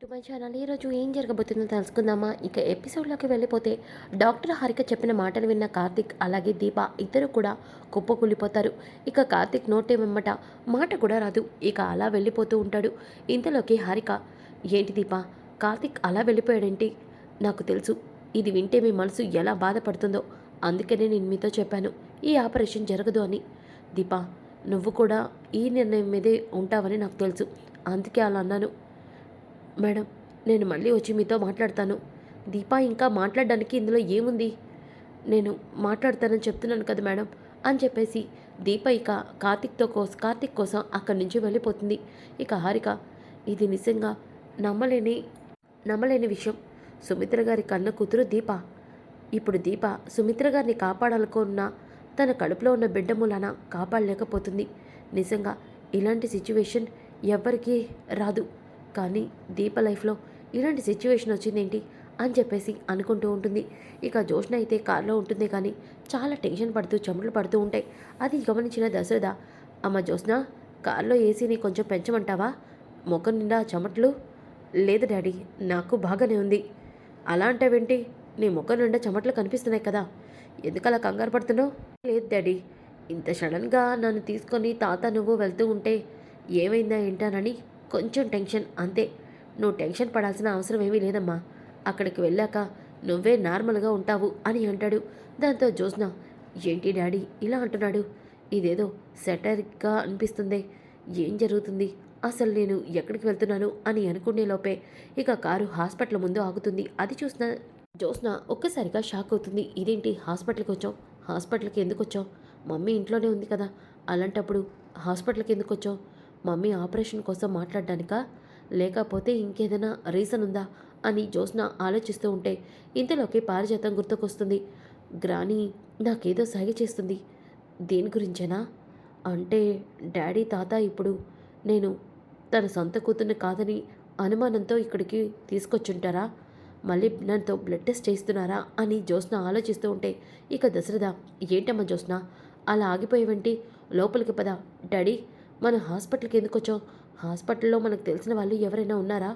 To my channel. ఈరోజు ఏం జరగబోతుందో తెలుసుకుందామా? ఇక ఎపిసోడ్లోకి వెళ్ళిపోతే డాక్టర్ హారిక చెప్పిన మాటలు విన్న కార్తిక్ అలాగే దీప ఇద్దరు కూడా కుప్పకూలిపోతారు. ఇక కార్తిక్ నోటే వెమ్మట మాట కూడా రాదు. ఇక అలా వెళ్ళిపోతూ ఉంటాడు. ఇంతలోకి హారిక, ఏంటి దీప, కార్తిక్ అలా వెళ్ళిపోయాడేంటి? నాకు తెలుసు ఇది వింటే మీ మనసు ఎలా బాధపడుతుందో, అందుకనే నేను మీతో చెప్పాను ఈ ఆపరేషన్ జరగదు అని. దీప, నువ్వు కూడా ఈ నిర్ణయం మీదే ఉంటావని నాకు తెలుసు, అందుకే అలా అన్నాను. మేడం, నేను మళ్ళీ వచ్చి మీతో మాట్లాడతాను. దీపా, ఇంకా మాట్లాడడానికి ఇందులో ఏముంది? నేను మాట్లాడతానని చెప్తున్నాను కదా మేడం అని చెప్పేసి దీప ఇక కార్తిక్ కోసం అక్కడి నుంచి వెళ్ళిపోతుంది. ఇక హారిక, ఇది నిజంగా నమ్మలేని నమ్మలేని విషయం. సుమిత్ర గారి కన్న కూతురు దీప. ఇప్పుడు దీప సుమిత్ర గారిని కాపాడాలనుకున్న తన కడుపులో ఉన్న బిడ్డ మూలాన కాపాడలేకపోతుంది. నిజంగా ఇలాంటి సిచ్యువేషన్ ఎవ్వరికీ రాదు, కానీ దీప లైఫ్లో ఇలాంటి సిచ్యువేషన్ వచ్చిందేంటి అని చెప్పేసి అనుకుంటూ ఉంటుంది. ఇక జోష్న అయితే కారులో ఉంటుంది, కానీ చాలా టెన్షన్ పడుతూ చెమటలు పడుతూ ఉంటాయి. అది గమనించిన దశరథ, అమ్మ జోష్న, కారులో ఏసీని కొంచెం పెంచమంటావా? ముఖం నిండా చెమటలు. లేదు డాడీ, నాకు బాగానే ఉంది. అలా అంటావేంటి? నీ ముఖం నిండా చెమటలు కనిపిస్తున్నాయి కదా, ఎందుకలా కంగారు పడుతున్నావు? లేదు డాడీ, ఇంత సడన్గా నన్ను తీసుకొని తాత నువ్వు వెళ్తూ ఉంటే ఏమైందా ఏంటానని కొంచెం టెన్షన్, అంతే. నువ్వు టెన్షన్ పడాల్సిన అవసరం ఏమీ లేదమ్మా, అక్కడికి వెళ్ళాక నువ్వే నార్మల్గా ఉంటావు అని అంటాడు. దాంతో జోస్న, ఏంటి డాడీ ఇలా అంటున్నాడు? ఇదేదో సెటరిక్గా అనిపిస్తుంది. ఏం జరుగుతుంది అసలు? నేను ఎక్కడికి వెళ్తున్నాను అని అనుకునే లోపే ఇక కారు హాస్పిటల్ ముందు ఆగుతుంది. అది చూసిన జోస్న ఒక్కసారిగా షాక్ అవుతుంది. ఇదేంటి హాస్పిటల్కి వచ్చావు? హాస్పిటల్కి ఎందుకు వచ్చావు? మమ్మీ ఇంట్లోనే ఉంది కదా, అలాంటప్పుడు హాస్పిటల్కి ఎందుకు వచ్చావు? మమ్మీ ఆపరేషన్ కోసం మాట్లాడడానికా, లేకపోతే ఇంకేదైనా రీజన్ ఉందా అని జోస్న ఆలోచిస్తూ ఉంటే ఇంతలోకి పారిజాతం గుర్తుకొస్తుంది. గ్రాని నాకేదో సైగ చేస్తుంది. దేని గురించేనా? అంటే డాడీ తాత ఇప్పుడు నేను తన సొంత కూతుర్ని కాదని అనుమానంతో ఇక్కడికి తీసుకొచ్చుంటారా? మళ్ళీ నాతో బ్లడ్ టెస్ట్ చేస్తున్నారా అని జోస్న ఆలోచిస్తూ ఉంటే ఇక దశరథ, ఏంటమ్మా జోస్న అలా ఆగిపోయేవంటి? లోపలికి పద. డాడీ, మన హాస్పిటల్కి ఎందుకు వచ్చావు? హాస్పిటల్లో మనకు తెలిసిన వాళ్ళు ఎవరైనా ఉన్నారా?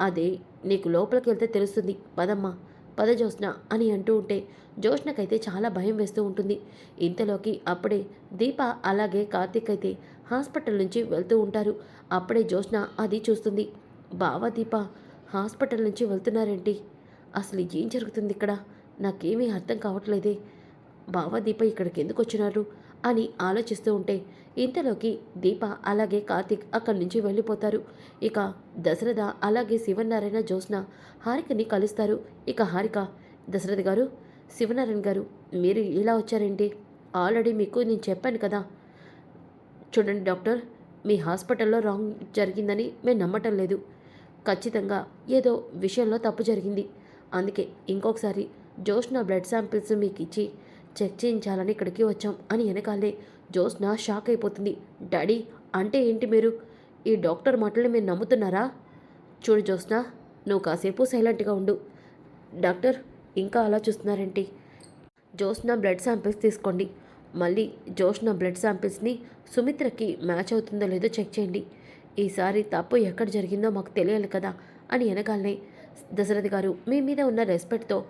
అదే నీకు లోపలికి వెళ్తే తెలుస్తుంది, పదమ్మా, పద జోస్న అని అంటూ ఉంటే జోష్నకైతే చాలా భయం వేస్తూ ఉంటుంది. ఇంతలోకి అప్పుడే దీప అలాగే కార్తీక్ అయితే హాస్పిటల్ నుంచి వెళ్తూ ఉంటారు. అప్పుడే జోష్న అది చూస్తుంది. బావా, దీప హాస్పిటల్ నుంచి వెళ్తున్నారేంటి? అసలు ఏం జరుగుతుంది ఇక్కడ? నాకేమీ అర్థం కావట్లేదే. బావ, దీప ఇక్కడికి ఎందుకు వచ్చినారు అని ఆలోచిస్తూ ఉంటే ఇంతలోకి దీప అలాగే కార్తీక్ అక్కడి నుంచి వెళ్ళిపోతారు. ఇక దశరథ అలాగే శివనారాయణ జోస్న హారికని కలుస్తారు. ఇక హారిక, దశరథ గారు, శివనారాయణ గారు, మీరు ఇలా వచ్చారేంటి? ఆల్రెడీ మీకు నేను చెప్పాను కదా. చూడండి డాక్టర్, మీ హాస్పిటల్లో రాంగ్ జరిగిందని మేము నమ్మటం లేదు. ఖచ్చితంగా ఏదో విషయంలో తప్పు జరిగింది. అందుకే ఇంకొకసారి జోష్న బ్లడ్ శాంపిల్స్ మీకు ఇచ్చి చెక్ చేయించాలని ఇక్కడికి వచ్చాం అని వెనకాలే జోస్న షాక్ అయిపోతుంది. డాడీ, అంటే ఏంటి మీరు? ఈ డాక్టర్ మాటలు మీరు నమ్ముతున్నారా? చూడు జోస్న, నువ్వు కాసేపు సైలెంట్గా ఉండు. డాక్టర్, ఇంకా అలా చూస్తున్నారేంటి? జోస్న బ్లడ్ శాంపిల్స్ తీసుకోండి. మళ్ళీ జోష్న బ్లడ్ శాంపిల్స్ని సుమిత్రకి మ్యాచ్ అవుతుందో లేదో చెక్ చేయండి. ఈసారి తప్పు ఎక్కడ జరిగిందో మాకు తెలియాలి కదా అని వెనకాలనే, దశరథ్ గారు, మీ మీద ఉన్న రెస్పెక్ట్తో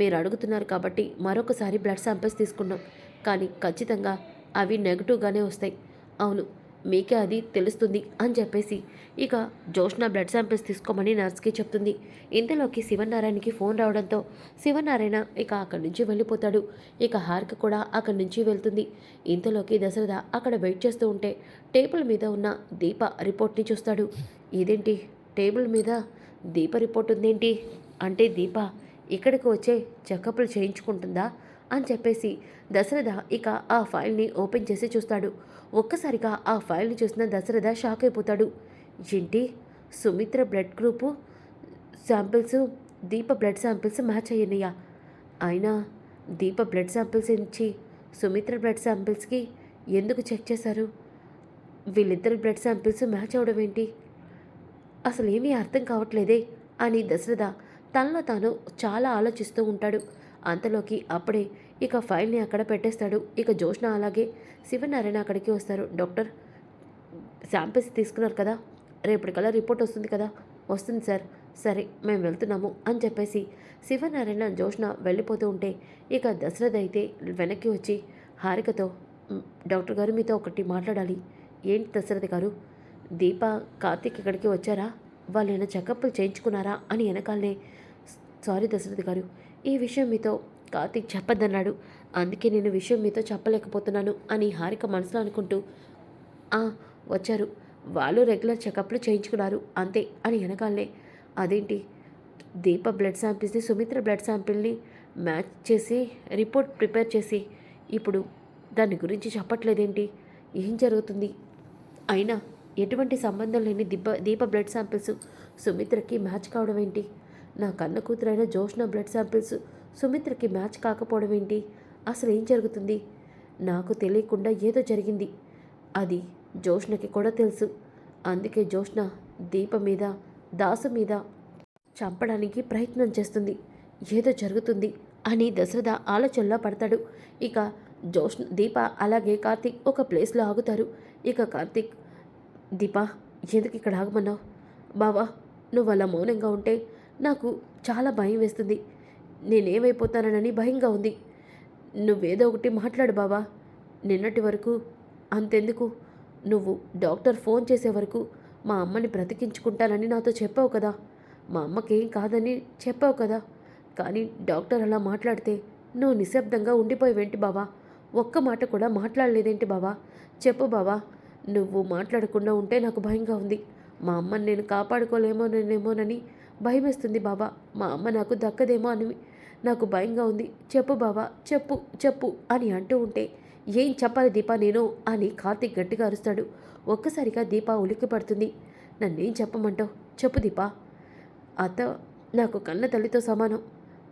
మీరు అడుగుతున్నారు కాబట్టి మరొకసారి బ్లడ్ శాంపిల్స్ తీసుకున్నాం, కానీ ఖచ్చితంగా అవి నెగిటివ్గానే వస్తాయి. అవును, మీకే అది తెలుస్తుంది అని చెప్పేసి ఇక జోష్న బ్లడ్ శాంపిల్స్ తీసుకోమని నర్స్కి చెప్తుంది. ఇంతలోకి శివనారాయణకి ఫోన్ రావడంతో శివనారాయణ ఇక అక్కడి నుంచి వెళ్ళిపోతాడు. ఇక హారిక కూడా అక్కడి నుంచి వెళ్తుంది. ఇంతలోకి దశరథ అక్కడ వెయిట్ చేస్తూ ఉంటే టేబుల్ మీద ఉన్న దీప రిపోర్ట్ని చూస్తాడు. ఇదేంటి టేబుల్ మీద దీప రిపోర్ట్ ఉందేంటి? అంటే దీప ఇక్కడికి వచ్చే చెకప్లు చేయించుకుంటుందా అని చెప్పేసి దశరథ ఇక ఆ ఫైల్ని ఓపెన్ చేసి చూస్తాడు. ఒక్కసారిగా ఆ ఫైల్ని చూసిన దశరథ షాక్ అయిపోతాడు. ఏంటి, సుమిత్ర బ్లడ్ గ్రూపు శాంపిల్స్ దీప బ్లడ్ శాంపిల్స్ మ్యాచ్ అయ్యాయా? అయినా దీప బ్లడ్ శాంపిల్స్ ఇచ్చి సుమిత్ర బ్లడ్ శాంపిల్స్కి ఎందుకు చెక్ చేశారు? వీళ్ళిద్దరి బ్లడ్ శాంపిల్స్ మ్యాచ్ అవడం ఏంటి? అసలు ఏమీ అర్థం కావట్లేదే అని దశరథ తనలో తాను చాలా ఆలోచిస్తూ ఉంటాడు. అంతలోకి అప్పుడే ఇక ఫైల్ని అక్కడ పెట్టేస్తాడు. ఇక జోష్న అలాగే శివనారాయణ అక్కడికి వస్తారు. డాక్టర్, శాంపిల్స్ తీసుకున్నారు కదా, రేపటికల్లా రిపోర్ట్ వస్తుంది కదా, వస్తుంది సార్. సరే మేము వెళ్తున్నాము అని చెప్పేసి శివనారాయణ జోష్న వెళ్ళిపోతూ ఉంటే ఇక దశరథ అయితే వెనక్కి వచ్చి హారికతో డాక్టర్ గారు మీతో ఒకటి మాట్లాడాలి. ఏంటి దశరథ గారు? దీప కార్తీక్ ఇక్కడికి వచ్చారా? వాళ్ళైనా చెకప్లు చేయించుకున్నారా అని వెనకాలనే సారీ దశరథ గారు, ఈ విషయం మీతో కార్తీక్ చెప్పద్దన్నాడు. అందుకే నేను విషయం మీతో చెప్పలేకపోతున్నాను అని హారిక మనసులో అనుకుంటూ "ఆ, వచ్చారు. వాళ్ళు రెగ్యులర్ చెకప్లు చేయించుకున్నారు అంతే" అని వెనకాలనే అదేంటి దీప బ్లడ్ శాంపిల్స్ని సుమిత్ర బ్లడ్ శాంపిల్ని మ్యాచ్ చేసి రిపోర్ట్ ప్రిపేర్ చేసి ఇప్పుడు దాని గురించి చెప్పట్లేదేంటి? ఏం జరుగుతుంది? అయినా ఎటువంటి సంబంధం లేని దీప బ్లడ్ శాంపిల్స్ సుమిత్రకి మ్యాచ్ కావడం ఏంటి? నా కన్న కూతురైన జోష్న బ్లడ్ శాంపిల్స్ సుమిత్రకి మ్యాచ్ కాకపోవడం ఏంటి? అసలు ఏం జరుగుతుంది? నాకు తెలియకుండా ఏదో జరిగింది. అది జోష్నకి కూడా తెలుసు. అందుకే జోష్న దీప మీద దాసు మీద చంపడానికి ప్రయత్నం చేస్తుంది. ఏదో జరుగుతుంది అని దశరథ ఆలోచనలో పడతాడు. ఇక దీప అలాగే కార్తీక్ ఒక ప్లేస్లో ఆగుతారు. ఇక కార్తీక్, దీప ఎందుకు ఇక్కడ ఆగమన్నావు? బావా, నువ్వు అలా మౌనంగా ఉంటే నాకు చాలా భయం వేస్తుంది. నేనేమైపోతానని భయంగా ఉంది. నువ్వేదో ఒకటి మాట్లాడు బావా. నిన్నటి వరకు అంతెందుకు, నువ్వు డాక్టర్ ఫోన్ చేసే వరకు మా అమ్మని బ్రతికించుకుంటానని నాతో చెప్పావు కదా. మా అమ్మకేం కాదని చెప్పావు కదా. కానీ డాక్టర్ అలా మాట్లాడితే నువ్వు నిశ్శబ్దంగా ఉండిపోయేవేంటి బావా? ఒక్క మాట కూడా మాట్లాడలేదేంటి బావా? చెప్పు బావా. నువ్వు మాట్లాడకుండా ఉంటే నాకు భయంగా ఉంది. మా అమ్మని నేను కాపాడుకోలేమోనేమోనని భయమేస్తుంది బావా. మా అమ్మ నాకు దక్కదేమో అని నాకు భయంగా ఉంది. చెప్పు బావా, చెప్పు చెప్పు అని అంటూ ఉంటే ఏం చెప్పాలి దీపా నేను అని కార్తీక్ గట్టిగా అరుస్తాడు. ఒక్కసారిగా దీప ఉలిక్కి పడుతుంది. నన్నేం చెప్పమంటావు? చెప్పు దీపా. అత్త నాకు కన్న తల్లితో సమానం.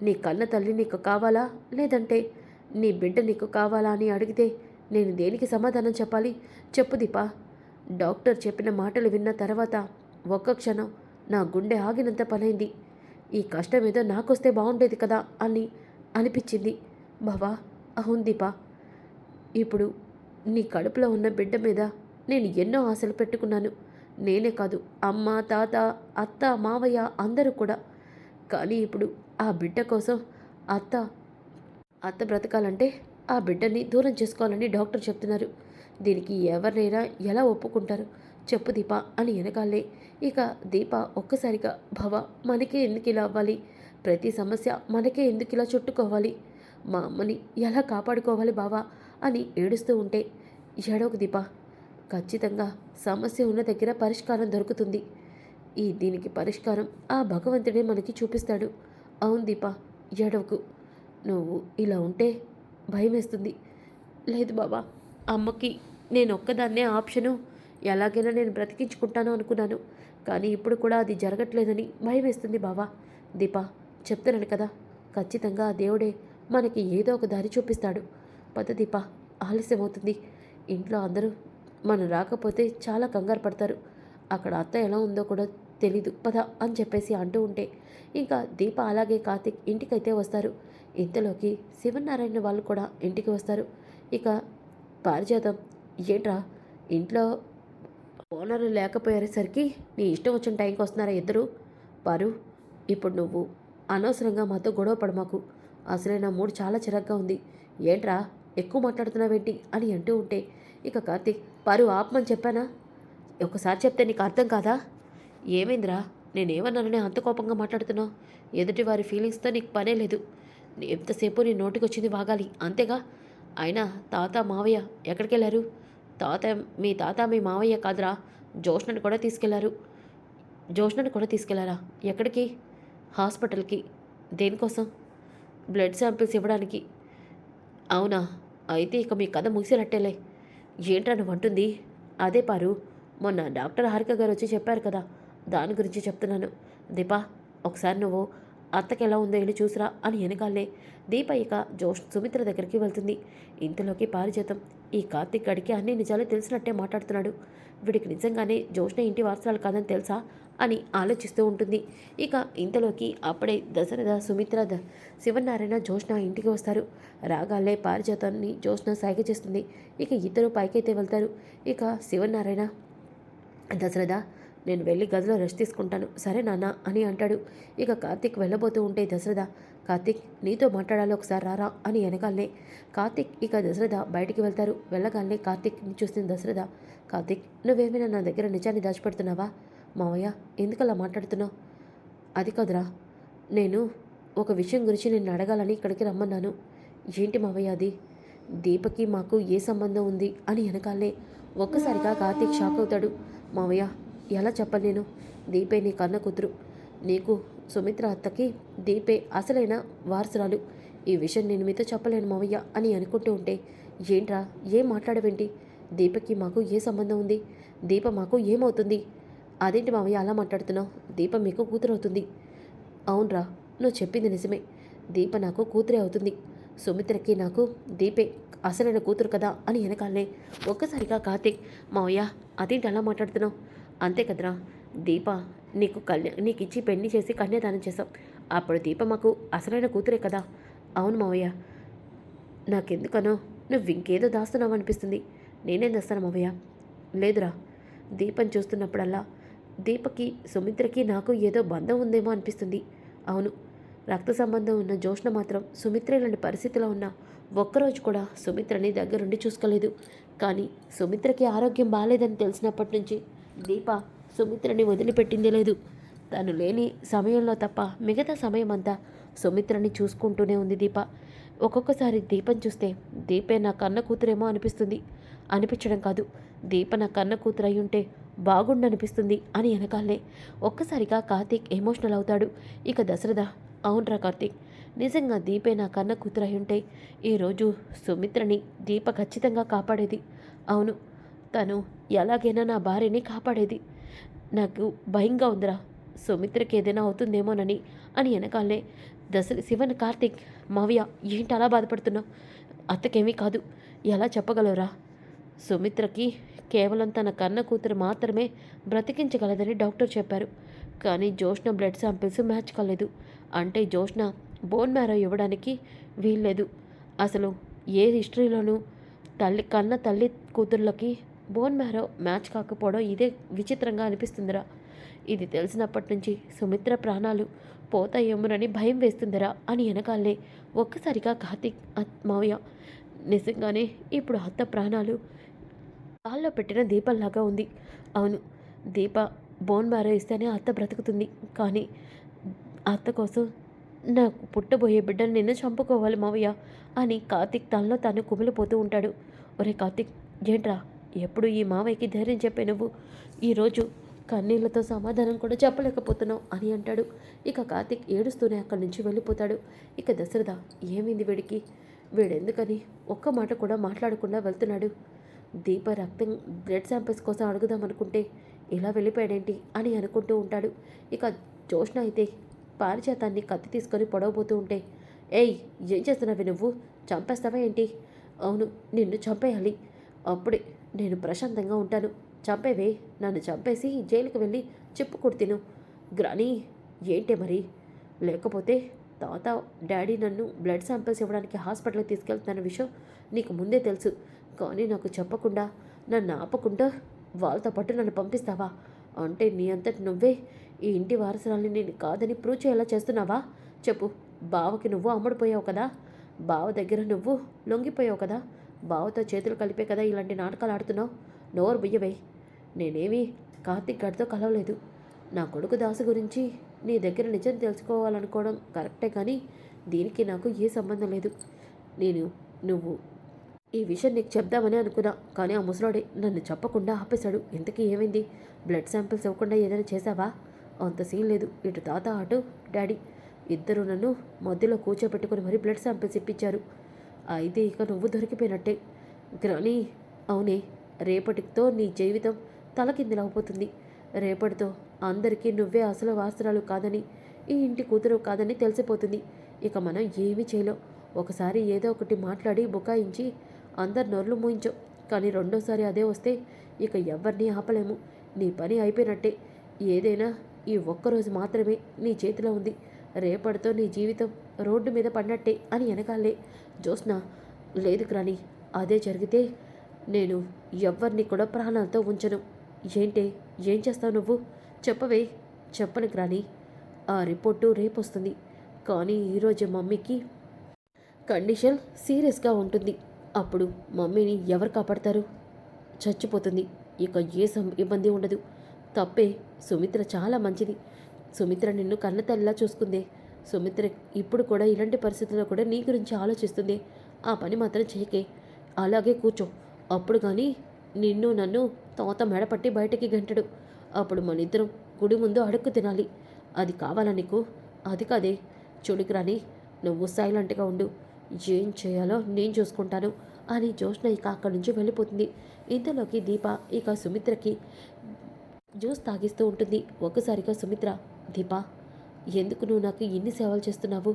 నీ కన్న తల్లి నీకు కావాలా, లేదంటే నీ బిడ్డ నీకు కావాలా అని అడిగితే నేను దేనికి సమాధానం చెప్పాలి? చెప్పు దీపా. డాక్టర్ చెప్పిన మాటలు విన్న తర్వాత ఒక్క క్షణం నా గుండె ఆగినంత పనైంది. ఈ కష్టం ఏదో నాకొస్తే బాగుండేది కదా అని అనిపించింది బావా. అవును దీపా, ఇప్పుడు నీ కడుపులో ఉన్న బిడ్డ మీద నేను ఎన్నో ఆశలు పెట్టుకున్నాను. నేనే కాదు, అమ్మ, తాత, అత్త, మావయ్య అందరూ కూడా. కానీ ఇప్పుడు ఆ బిడ్డ కోసం అత్త అత్త బ్రతకాలంటే ఆ బిడ్డని దూరం చేసుకోవాలని డాక్టర్ చెప్తున్నారు. దీనికి ఎవరినైనా ఎలా ఒప్పుకుంటారు? చెప్పు దీప అని వెనకాలే ఇక దీప ఒక్కసారిగా భవ మనకే ఎందుకు ఇలా అవ్వాలి? ప్రతి సమస్య మనకే ఎందుకు ఇలా చుట్టుకోవాలి? మా అమ్మని ఎలా కాపాడుకోవాలి బావా అని ఏడుస్తూ ఉంటే ఏడవకు దీప, ఖచ్చితంగా సమస్య ఉన్న దగ్గర పరిష్కారం దొరుకుతుంది. దీనికి పరిష్కారం ఆ భగవంతుడే మనకి చూపిస్తాడు. అవును దీప, ఏడవకు. నువ్వు ఇలా ఉంటే భయమేస్తుంది. లేదు బాబా, అమ్మకి నేను ఒక్కదాన్నే ఆప్షను. ఎలాగైనా నేను బ్రతికించుకుంటాను అనుకున్నాను. కానీ ఇప్పుడు కూడా అది జరగట్లేదని భయం వేస్తుంది బావా. దీప, చెప్తున్నాను కదా, ఖచ్చితంగా ఆ దేవుడే మనకి ఏదో ఒక దారి చూపిస్తాడు. పద దీప, ఆలస్యం అవుతుంది. ఇంట్లో అందరూ మనం రాకపోతే చాలా కంగారు పడతారు. అక్కడ అత్త ఎలా ఉందో కూడా తెలీదు, పద అని చెప్పేసి అంటూ ఉంటే ఇంకా దీప అలాగే కార్తీక్ ఇంటికైతే వస్తారు. ఇంతలోకి శివనారాయణ వాళ్ళు కూడా ఇంటికి వస్తారు. ఇక పారిజాతం, ఏంట్రా ఇంట్లో ఓనర్ లేకపోయేసరికి నీ ఇష్టం వచ్చిన టైంకి వస్తున్నారా ఇద్దరు? పారు, ఇప్పుడు నువ్వు అనవసరంగా మాతో గొడవ పడమాకు. అసలే నా మూడు చాలా చిరాగ్గా ఉంది. ఏంట్రా ఎక్కువ మాట్లాడుతున్నావేంటి అని అంటూ ఉంటే ఇక కార్తీక్, పారు ఆపమని చెప్పానా? ఒకసారి చెప్తే నీకు అర్థం కాదా? ఏమైందిరా, నేనేమన్నానని అంత కోపంగా మాట్లాడుతున్నావు? ఎదుటి వారి ఫీలింగ్స్తో నీకు పనే లేదు. ఎంతసేపు నీ నోటికి వచ్చింది వాగాలి అంతేగా. అయినా తాత మావయ్య ఎక్కడికి వెళ్ళారు? మీ తాత మీ మావయ్య కాదురా, జోష్నని కూడా తీసుకెళ్లారు. జోష్నని కూడా తీసుకెళ్లారా? ఎక్కడికి? హాస్పిటల్కి. దేనికోసం? బ్లడ్ శాంపిల్స్ ఇవ్వడానికి. అవునా? అయితే ఇక మీ కథ ముగిసినట్టేలే. ఏంట్రా నువ్వు అంటుంది? అదే పారు, మొన్న డాక్టర్ హారిక గారు వచ్చి చెప్పారు కదా, దాని గురించి చెప్తున్నాను. దీపా, ఒకసారి నువ్వు అత్తకి ఎలా ఉందో వెళ్ళి చూసిరా అని వెనకాలే దీప ఇక సుమిత్ర దగ్గరికి వెళ్తుంది. ఇంతలోకి పారిజాతం, ఈ కార్తీక్ గడికి అన్ని నిజాలు తెలిసినట్టే మాట్లాడుతున్నాడు. వీడికి నిజంగానే జోష్న ఇంటి వారసురాలు కాదని తెలుసా అని ఆలోచిస్తూ ఉంటుంది. ఇక ఇంతలోకి అప్పుడే దశరథ, సుమిత్ర, శివనారాయణ, జోష్న ఇంటికి వస్తారు. రాగాలే పారిజాతాన్ని జోష్న సైగ చేస్తుంది. ఇక ఇద్దరు పైకైతే వెళ్తారు. ఇక శివనారాయణ, దశరథ నేను వెళ్ళి గదిలో రెస్ట్ తీసుకుంటాను, సరే నాన్న అని అంటాడు. ఇక కార్తీక్ వెళ్ళబోతూ ఉంటే దశరథ, కార్తీక్ నీతో మాట్లాడాలి, ఒకసారి రారా అని వెనకాలనే కార్తీక్ ఇక దశరథ బయటికి వెళ్తారు. వెళ్ళగానే కార్తీక్ని చూసిన దశరథ, కార్తీక్ నువ్వేమైనా నా దగ్గర నిజాన్ని దాచిపెడుతున్నావా? మావయ్య ఎందుకలా మాట్లాడుతున్నావు? అది కాదురా, నేను ఒక విషయం గురించి నిన్ను అడగాలని ఇక్కడికి రమ్మన్నాను. ఏంటి మావయ్య అది? దీపకి మాకు ఏ సంబంధం ఉంది అని వెనకాలనే ఒక్కసారిగా కార్తీక్ షాక్ అవుతాడు. మావయ్య ఎలా చెప్పను నేను? దీపే నీ కన్న కూతురు. నీకు సుమిత్ర అత్తకి దీపే అసలైన వారసురాలు. ఈ విషయం నేను మీతో చెప్పలేను మావయ్య అని అనుకుంటూ ఉంటే, ఏంట్రా ఏం మాట్లాడవేంటి? దీపకి మాకు ఏ సంబంధం ఉంది? దీప మాకు ఏమవుతుంది? అదేంటి మావయ్య అలా మాట్లాడుతున్నావు? దీప మీకు కూతురు అవుతుంది. అవునరా, నువ్వు చెప్పింది నిజమే. దీప నాకు కూతురే అవుతుంది. సుమిత్రకి నాకు దీపే అసలైన కూతురు కదా అని వెనకాలనే ఒక్కసారిగా కార్తీక్, మావయ్య అదేంటి అలా మాట్లాడుతున్నావు? అంతే కదరా, దీప నీకు ఇచ్చి పెళ్లి చేసి కన్యాదానం చేసాం. అప్పుడు దీప మాకు అసలైన కూతురే కదా. అవును మావయ్య, నాకెందుకనో నువ్వు ఇంకేదో దాస్తున్నావు అనిపిస్తుంది. నేనేం దాస్తాను మావయ్య? లేదురా, దీపం చూస్తున్నప్పుడల్లా దీపకి సుమిత్రకి నాకు ఏదో బంధం ఉందేమో అనిపిస్తుంది. అవును, రక్త సంబంధం ఉన్న జోష్న మాత్రం సుమిత్ర ఇలాంటి పరిస్థితిలో ఉన్న ఒక్కరోజు కూడా సుమిత్రని దగ్గరుండి చూసుకోలేదు. కానీ సుమిత్రకి ఆరోగ్యం బాగాలేదని తెలిసినప్పటి నుంచి దీప సుమిత్రని వదిలిపెట్టిందే లేదు. తను లేని సమయంలో తప్ప మిగతా సమయం అంతా సుమిత్రని చూసుకుంటూనే ఉంది దీప. ఒక్కొక్కసారి దీపం చూస్తే దీపే నా కన్న కూతురేమో అనిపిస్తుంది. అనిపించడం కాదు, దీప నా కన్న కూతురు అయి ఉంటే బాగుండనిపిస్తుంది అని వెనకాలనే ఒక్కసారిగా కార్తీక్ ఎమోషనల్ అవుతాడు. ఇక దశరథ, అవునరా కార్తీక్, నిజంగా దీపే నా కన్న కూతురు అయి ఉంటే ఈరోజు సుమిత్రని దీప ఖచ్చితంగా కాపాడేది. అవును, తను ఎలాగైనా నా భార్యని కాపాడేది. నాకు భయంగా ఉందిరా, సుమిత్రకి ఏదైనా అవుతుందేమోనని అని వెనకాలనే శివన్ కార్తీక్, మావయ్య ఏంటి అలా బాధపడుతున్నావు? అత్తకేమీ కాదు. ఎలా చెప్పగలవురా? సుమిత్రకి కేవలం తన కన్న కూతురు మాత్రమే బ్రతికించగలదని డాక్టర్ చెప్పారు. కానీ జోష్న బ్లడ్ శాంపిల్స్ మ్యాచ్ కాలేదు. అంటే జోష్న బోన్ మ్యారో ఇవ్వడానికి వీల్లేదు. అసలు ఏ హిస్టరీలోనూ తల్లి కూతుర్లకి బోన్ మ్యారో మ్యాచ్ కాకపోవడం ఇదే విచిత్రంగా అనిపిస్తుందిరా. ఇది తెలిసినప్పటి నుంచి సుమిత్ర ప్రాణాలు పోతాయేమోనని భయం వేస్తుందిరా అని వెనకాలే ఒక్కసారిగా కార్తీక్, మావయ్య నిజంగానే ఇప్పుడు అత్త ప్రాణాలు కాల్లో పెట్టిన దీపంలాగా ఉంది. అవును, దీప బోన్ మ్యారో ఇస్తేనే అత్త బ్రతుకుతుంది. కానీ అత్త కోసం నాకు పుట్టబోయే బిడ్డను నిన్ను చంపుకోవాలి మావయ్య అని కార్తీక్ తనలో తాను కుమిలిపోతూ ఉంటాడు. ఒరే కార్తీక్, ఏంట్రా ఎప్పుడు ఈ మావయ్యకి ధైర్యం చెప్పే నువ్వు ఈరోజు కన్నీళ్లతో సమాధానం కూడా చెప్పలేకపోతున్నావు అని అంటాడు. ఇక కార్తీక్ ఏడుస్తూనే అక్కడి నుంచి వెళ్ళిపోతాడు. ఇక దశరథ, ఏమైంది వీడికి? వీడెందుకని ఒక్క మాట కూడా మాట్లాడకుండా వెళ్తున్నాడు? దీప రక్తం బ్లడ్ శాంపిల్స్ కోసం అడుగుదామనుకుంటే ఇలా వెళ్ళిపోయాడేంటి అని అనుకుంటూ ఉంటాడు. ఇక జోష్న అయితే పారిజాతాన్ని కత్తి తీసుకొని పొడవబోతూ ఉంటే, ఏయ్ ఏం చేస్తున్నావు నువ్వు? చంపేస్తావా ఏంటి? అవును, నిన్ను చంపేయాలి. అప్పుడే నేను ప్రశాంతంగా ఉంటాను. చంపేవే, నన్ను చంపేసి జైలుకి వెళ్ళి చెప్పు కొడుతిను. గ్రాని ఏంటే మరి? లేకపోతే తాత డాడీ నన్ను బ్లడ్ శాంపిల్స్ ఇవ్వడానికి హాస్పిటల్కి తీసుకెళ్తున్న విషయం నీకు ముందే తెలుసు. కానీ నాకు చెప్పకుండా నన్ను ఆపకుండా వాళ్ళతో పాటు నన్ను పంపిస్తావా? అంటే నీ అంతటి నువ్వే ఈ ఇంటి వారసురాల్ని నేను కాదని ప్రూవ్ చేయాలా చేస్తున్నావా? చెప్పు. బావకి నువ్వు అమ్ముడుపోయావు కదా, బావ దగ్గర నువ్వు లొంగిపోయావు కదా, బావతో చేతులు కలిపే కదా ఇలాంటి నాటకాలు ఆడుతున్నావు. నోరు బియ్యవే. నేనేమీ కార్తీక్ గడితో కలవలేదు. నా కొడుకు దాసు గురించి నీ దగ్గర నిజం తెలుసుకోవాలనుకోవడం కరెక్టే, కానీ దీనికి నాకు ఏ సంబంధం లేదు. నువ్వు ఈ విషయం నీకు చెప్దామని అనుకున్నా, కానీ ఆ ముసలాడే నన్ను చెప్పకుండా ఆపేశాడు. ఇంతకీ ఏమైంది? బ్లడ్ శాంపిల్స్ ఇవ్వకుండా ఏదైనా చేశావా? అంత సీన్ లేదు. ఇటు తాత అటు డాడీ ఇద్దరు నన్ను మధ్యలో కూర్చోబెట్టుకుని మరీ బ్లడ్ శాంపిల్స్ ఇప్పించారు. అయితే ఇక నువ్వు దొరికిపోయినట్టే. కానీ అవునే, రేపటితో నీ జీవితం తలకిందులవుపోతుంది. రేపటితో అందరికీ నువ్వే అసలు వారసురాలు కాదని, ఈ ఇంటి కూతురు కాదని తెలిసిపోతుంది. ఇక మనం ఏమీ చేయలేం. ఒకసారి ఏదో ఒకటి మాట్లాడి బుకాయించి అందరు నోర్లు మూయించు. కానీ రెండోసారి అదే వస్తే ఇక ఎవరిని ఆపలేము. నీ పని అయిపోయినట్టే. ఏదైనా ఈ ఒక్కరోజు మాత్రమే నీ చేతిలో ఉంది. రేపటితో నీ జీవితం రోడ్డు మీద పడినట్టే అని వెనకాలే జోస్న, లేదు క్రాని, అదే జరిగితే నేను ఎవ్వరిని కూడా ప్రాణాలతో ఉంచను. ఏంటే, ఏం చేస్తావు నువ్వు? చెప్పవే. చెప్పను గ్రాని. ఆ రిపోర్టు రేపొస్తుంది. కానీ ఈరోజే మమ్మీకి కండిషన్ సీరియస్గా ఉంటుంది. అప్పుడు మమ్మీని ఎవరు కాపాడతారు? చచ్చిపోతుంది. ఇక ఏ ఇబ్బంది ఉండదు. తప్పే. సుమిత్ర చాలా మంచిది. సుమిత్ర నిన్ను కన్నతల్లిలా చూసుకుందే. సుమిత్ర ఇప్పుడు కూడా ఇలాంటి పరిస్థితుల్లో కూడా నీ గురించి ఆలోచిస్తుంది. ఆ పని మాత్రం చేయకే. అలాగే కూర్చో. అప్పుడు కానీ నిన్ను నన్ను తోత మెడపట్టి బయటికి గంటడు. అప్పుడు మనిద్దరం గుడి ముందు అడుక్కు తినాలి. అది కావాలా నీకు? అది కాదే. చూడికి రాని, నువ్వు సైలెంట్గా ఉండు. ఏం చేయాలో నేను చూసుకుంటాను అని జోష్న ఇక అక్కడి నుంచి వెళ్ళిపోతుంది. ఇంతలోకి దీప ఇక సుమిత్రకి జ్యూస్ తాగిస్తూ ఉంటుంది. ఒక్కసారిగా సుమిత్ర, దీప, ఎందుకు నువ్వు నాకు ఇన్ని సేవలు చేస్తున్నావు?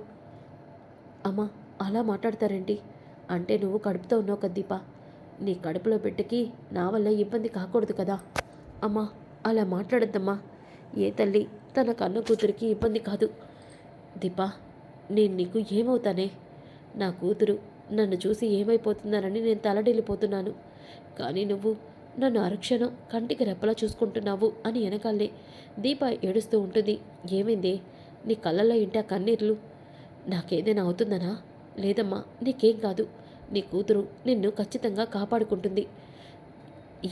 అమ్మా, అలా మాట్లాడతారేంటి? అంటే నువ్వు కడుపుతో ఉన్నావు కదా దీప. నీ కడుపులో బిడ్డకి నా వల్ల ఇబ్బంది కాకూడదు కదా. అమ్మా, అలా మాట్లాడద్దమ్మా. ఏ తల్లి తన కన్న కూతురికి ఇబ్బంది కాదు. దీప, నేను నీకు ఏమవుతానే? నా కూతురు నన్ను చూసి ఏమైపోతున్నానని నేను తలడిల్లిపోతున్నాను. కానీ నువ్వు నన్ను అరక్షణం కంటికి రెప్పలా చూసుకుంటున్నావు అని వెనకాలే దీప ఏడుస్తూ ఉంటుంది. ఏమైందే? నీ కళ్ళల్లో ఇంటా కన్నీర్లు? నాకేదైనా అవుతుందనా? లేదమ్మా, నీకేం కాదు. నీ కూతురు నిన్ను ఖచ్చితంగా కాపాడుకుంటుంది.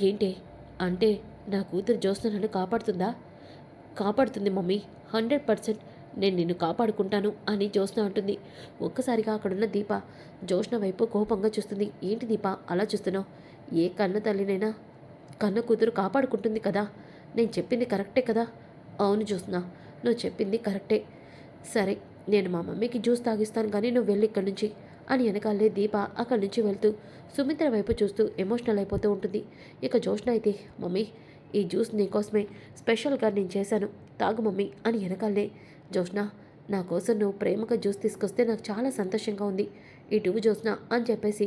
ఏంటే అంటే నా కూతురు జ్యోత్స్న నన్ను కాపాడుతుందా? కాపాడుతుంది మమ్మీ, 100% నేను నిన్ను కాపాడుకుంటాను అని జ్యోత్స్న అంటుంది. ఒక్కసారిగా అక్కడున్న దీప జ్యోత్స్న వైపు కోపంగా చూస్తుంది. ఏంటి దీప అలా చూస్తున్నావు? ఏ కన్న తల్లినైనా కన్న కూతురు కాపాడుకుంటుంది కదా. నేను చెప్పింది కరెక్టే కదా? అవును జ్యోత్స్న, నువ్వు చెప్పింది కరెక్టే. సరే, నేను మా మమ్మీకి జ్యూస్ తాగిస్తాను కానీ నువ్వు వెళ్ళి ఇక్కడి నుంచి అని వెనకాలే దీప అక్కడి నుంచి వెళ్తూ సుమిత్ర వైపు చూస్తూ ఎమోషనల్ అయిపోతూ ఉంటుంది. ఇక జ్యోష్ణ అయితే, మమ్మీ, ఈ జ్యూస్ నీకోసమే స్పెషల్గా నేను చేశాను, తాగు మమ్మీ అని వెనకాలే. జ్యోష్ణ, నా కోసం నువ్వు ప్రేమగా జ్యూస్ తీసుకొస్తే నాకు చాలా సంతోషంగా ఉంది. ఇటు జ్యోత్స్న అని చెప్పేసి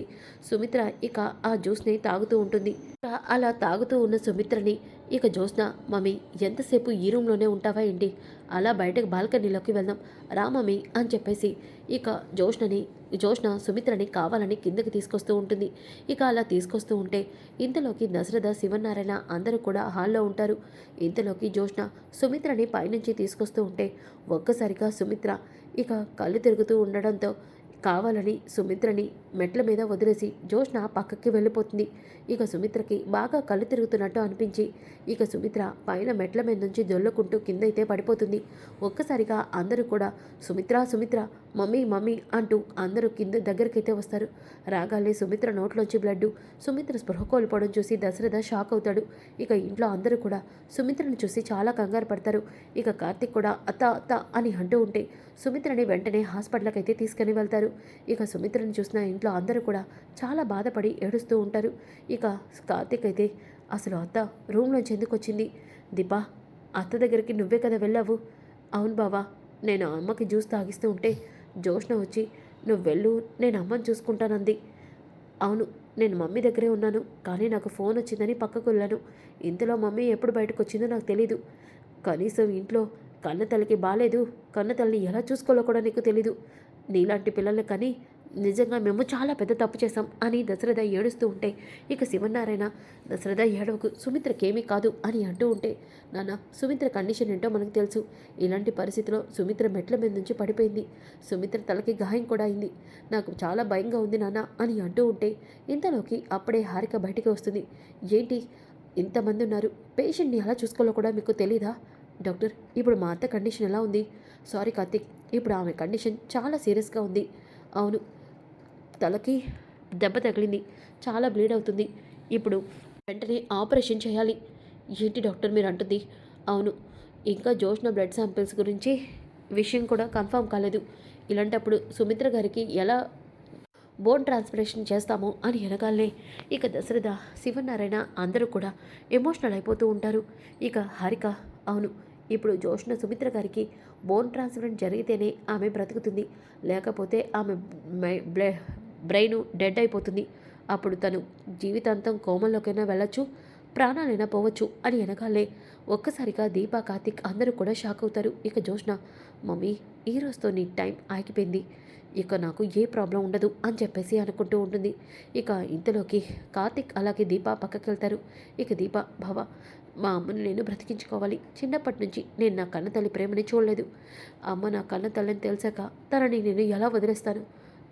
సుమిత్ర ఇక ఆ జ్యూస్ని తాగుతూ ఉంటుంది. అలా తాగుతూ ఉన్న సుమిత్రని ఇక జ్యోత్స్న, మమ్మీ, ఎంతసేపు ఈ రూమ్లోనే ఉంటావా ఏంటి? అలా బయటకు బాల్కనీలోకి వెళ్దాం రా మమ్మీ అని చెప్పేసి ఇక జ్యోత్స్న సుమిత్రని కావాలని కిందకి తీసుకొస్తూ ఉంటుంది. ఇక అలా తీసుకొస్తూ ఉంటే ఇంతలోకి దశరథ, శివనారాయణ అందరూ కూడా హాల్లో ఉంటారు. ఇంతలోకి జ్యోత్స్న సుమిత్రని పైనుంచి తీసుకొస్తూ ఉంటే ఒక్కసారిగా సుమిత్ర ఇక కళ్ళు తిరుగుతూ ఉండడంతో కావాలని సుమిత్రని మెట్ల మీద వదిలేసి జ్యోత్స్న పక్కకి వెళ్ళిపోతుంది. ఇక సుమిత్రకి బాగా కళ్ళు తిరుగుతున్నట్టు అనిపించి ఇక సుమిత్ర పైన మెట్ల మీద నుంచి దొల్లుకుంటూ కిందైతే పడిపోతుంది. ఒక్కసారిగా అందరూ కూడా సుమిత్ర సుమిత్ర, మమ్మీ మమ్మీ అంటూ అందరూ కింద దగ్గరికైతే వస్తారు. రాగాలే సుమిత్ర నోట్లోంచి బ్లడ్. సుమిత్ర స్పృహ కోల్పోవడం చూసి దశరథ షాక్ అవుతాడు. ఇక ఇంట్లో అందరూ కూడా సుమిత్రను చూసి చాలా కంగారు పడతారు. ఇక కార్తిక్ కూడా అత్త అత్త అని అంటూ ఉంటే సుమిత్రని వెంటనే హాస్పిటల్కి అయితే తీసుకుని వెళ్తారు. ఇక సుమిత్రని చూసిన ఇంట్లో అందరూ కూడా చాలా బాధపడి ఏడుస్తూ ఉంటారు. ఇక కార్తిక్ అయితే, అసలు అత్త రూమ్లోంచి ఎందుకు వచ్చింది? దీపా, అత్త దగ్గరికి నువ్వే కదా వెళ్ళావు? అవును బావా, నేను అమ్మకి జ్యూస్ తాగిస్తూ ఉంటే జ్యోత్స్న వచ్చి నువ్వు వెళ్ళు, నేను అమ్మని చూసుకుంటానంది. అవును, నేను మమ్మీ దగ్గరే ఉన్నాను, కానీ నాకు ఫోన్ వచ్చిందని పక్కకు వెళ్ళాను. ఇంతలో మమ్మీ ఎప్పుడు బయటకు వచ్చిందో నాకు తెలీదు. కనీసం ఇంట్లో కన్నతల్లికి బాలేదు, కన్నతల్లిని ఎలా చూసుకోవాలో కూడా నీకు తెలీదు. నీలాంటి పిల్లల్ని కానీ నిజంగా మేము చాలా పెద్ద తప్పు చేశాం అని దశరథ ఏడుస్తూ ఉంటే ఇక శివనారాయణ, దశరథ ఏడవకు, సుమిత్రకేమీ కాదు అని అంటూ ఉంటే, నాన్న, సుమిత్ర కండిషన్ ఏంటో మనకు తెలుసు. ఇలాంటి పరిస్థితిలో సుమిత్ర మెట్ల మీద నుంచి పడిపోయింది. సుమిత్ర తలకి గాయం కూడా అయింది. నాకు చాలా భయంగా ఉంది నాన్న అని అంటూ ఉంటే ఇంతలోకి అప్పుడే హారిక బయటికి వస్తుంది. ఏంటి ఇంతమంది ఉన్నారు, పేషెంట్ని ఎలా చూసుకోవాలో కూడా మీకు తెలీదా? డాక్టర్, ఇప్పుడు మా అత్త కండిషన్ ఎలా ఉంది? సారీ కార్తిక్, ఇప్పుడు ఆమె కండిషన్ చాలా సీరియస్గా ఉంది. అవును, తలకి దెబ్బ తగిలింది, చాలా బ్లీడ్ అవుతుంది. ఇప్పుడు వెంటనే ఆపరేషన్ చేయాలి. ఏంటి డాక్టర్ మీరు అంటుంది? అవును, ఇంకా జ్యోత్స్న బ్లడ్ శాంపిల్స్ గురించి విషయం కూడా కన్ఫర్మ్ కాలేదు. ఇలాంటప్పుడు సుమిత్ర గారికి ఎలా బోన్ ట్రాన్స్ప్లాంటేషన్ చేస్తాము అని వెనకాలనే ఇక దశరథ, శివనారాయణ అందరూ కూడా ఎమోషనల్ అయిపోతూ ఉంటారు. ఇక హారిక, అవును, ఇప్పుడు జ్యోత్స్న సుమిత్ర గారికి బోన్ ట్రాన్స్ప్లాంట్ జరిగితేనే ఆమె బ్రతుకుతుంది, లేకపోతే ఆమె బ్రెయిన్ డెడ్ అయిపోతుంది. అప్పుడు తను జీవితాంతం కోమల్లోకైనా వెళ్ళొచ్చు, ప్రాణాలైనా పోవచ్చు అని వెనకాలే ఒక్కసారిగా దీపా, కార్తిక్ అందరూ కూడా షాక్ అవుతారు. ఇక జ్యోత్స్న, మమ్మీ, ఈ రోజుతో నీ టైం ఆగిపోయింది, ఇక నాకు ఏ ప్రాబ్లం ఉండదు అని చెప్పేసి అనుకుంటూ ఉంటుంది. ఇక ఇంతలోకి కార్తిక్ అలాగే దీప పక్కకి వెళ్తారు. ఇక దీప, బావ, మా అమ్మని నేను బ్రతికించుకోవాలి. చిన్నప్పటి నుంచి నేను నా కన్న తల్లి ప్రేమని చూడలేదు. అమ్మ నా కన్న తల్లిని తెలిసాక తనని నేను ఎలా వదిలేస్తాను?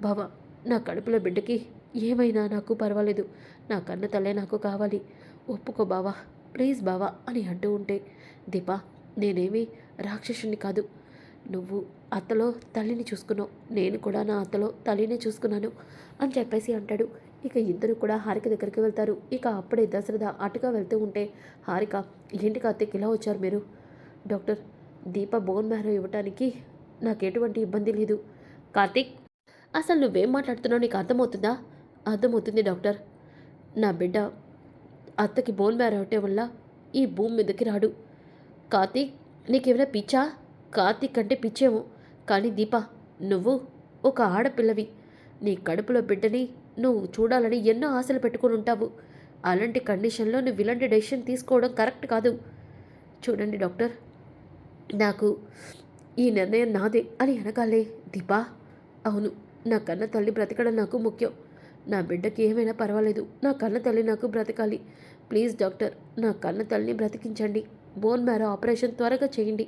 బావా, నా కడుపులో బిడ్డకి ఏమైనా నాకు పర్వాలేదు. నా కన్న తల్లే నాకు కావాలి. ఒప్పుకో బావా, ప్లీజ్ బావా అని అంటూ ఉంటే, దీపా, నేనేమీ రాక్షసుని కాదు. నువ్వు అత్తలో తల్లిని చూసుకున్నావు, నేను కూడా నా అత్తలో తల్లిని చూసుకున్నాను అని చెప్పేసి అంటాడు. ఇక ఇద్దరు కూడా హారిక దగ్గరికి వెళ్తారు. ఇక అప్పుడే దశరథ అటుగా వెళ్తూ ఉంటే, హారిక, ఏంటి కార్తీక్ ఇలా వచ్చారు మీరు? డాక్టర్, దీప బోన్ మ్యారో ఇవ్వటానికి నాకు ఎటువంటి ఇబ్బంది లేదు. కార్తీక్, అసలు నువ్వేం మాట్లాడుతున్నావు నీకు అర్థమవుతుందా? అర్థమవుతుంది డాక్టర్. నా బిడ్డ అత్తకి బోన్ మ్యారో అవటం వల్ల ఈ భూమి మీదకి రాడు. కార్తీక్, నీకేమైనా పిచ్చా? కార్తీక్ అంటే పిచ్చేమో, కానీ దీప, నువ్వు ఒక ఆడపిల్లవి. నీ కడుపులో బిడ్డని నువ్వు చూడాలని ఎన్నో ఆశలు పెట్టుకుని ఉంటావు. అలాంటి కండిషన్లో నువ్వు ఇలాంటి డెసిషన్ తీసుకోవడం కరెక్ట్ కాదు. చూడండి డాక్టర్, నాకు ఈ నిర్ణయం నాదే అని అనగాలే, దీపా, అవును, నా కన్న తల్లి బ్రతకడం నాకు ముఖ్యం. నా బిడ్డకి ఏమైనా పర్వాలేదు, నా కన్న తల్లి నాకు బ్రతకాలి. ప్లీజ్ డాక్టర్, నా కన్న తల్లిని బ్రతికించండి. బోన్ మ్యారో ఆపరేషన్ త్వరగా చేయండి.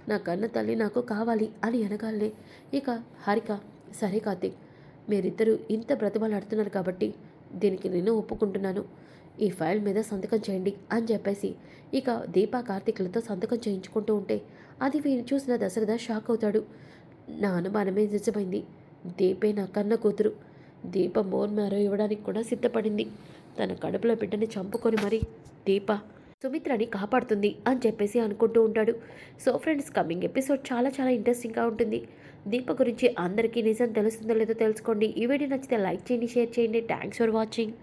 నా కన్న తల్లి నాకు కావాలి అని అనగాలే ఇక హారిక, సరే కార్తీక్, మీరిద్దరూ ఇంత బ్రతిమలాడుతున్నారు కాబట్టి దీనికి నేను ఒప్పుకుంటున్నాను. ఈ ఫైల్ మీద సంతకం చేయండి అని చెప్పేసి ఇక దీపా కార్తీక్లతో సంతకం చేయించుకుంటూ ఉంటే అది వీరు చూసిన దశరథ షాక్ అవుతాడు. నా అనుమానమే నిజమైంది. దీపే నా కన్న కూతురు. దీప బోన్ మ్యారో ఇవ్వడానికి కూడా సిద్ధపడింది. తన కడుపులో బిడ్డని చంపుకొని మరి దీప సుమిత్రని కాపాడుతుంది అని చెప్పేసి అనుకుంటూ ఉంటాడు. సో ఫ్రెండ్స్, కమింగ్ ఎపిసోడ్ చాలా చాలా ఇంట్రెస్టింగ్గా ఉంటుంది. దీప గురించి అందరికీ నిజం తెలుస్తుందో లేదో తెలుసుకోండి. ఈ వీడియో నచ్చితే లైక్ చేయండి, షేర్ చేయండి. Thanks for watching.